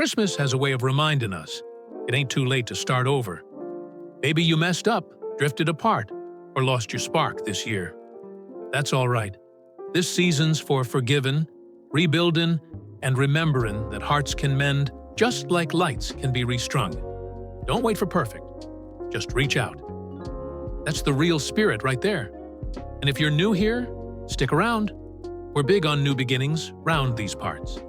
Christmas has a way of reminding us it ain't too late to start over. Maybe you messed up, drifted apart, or lost your spark this year. That's all right. This season's for forgiving, rebuilding, and remembering that hearts can mend just like lights can be restrung. Don't wait for perfect. Just reach out. That's the real spirit right there. And if you're new here, stick around. We're big on new beginnings round these parts.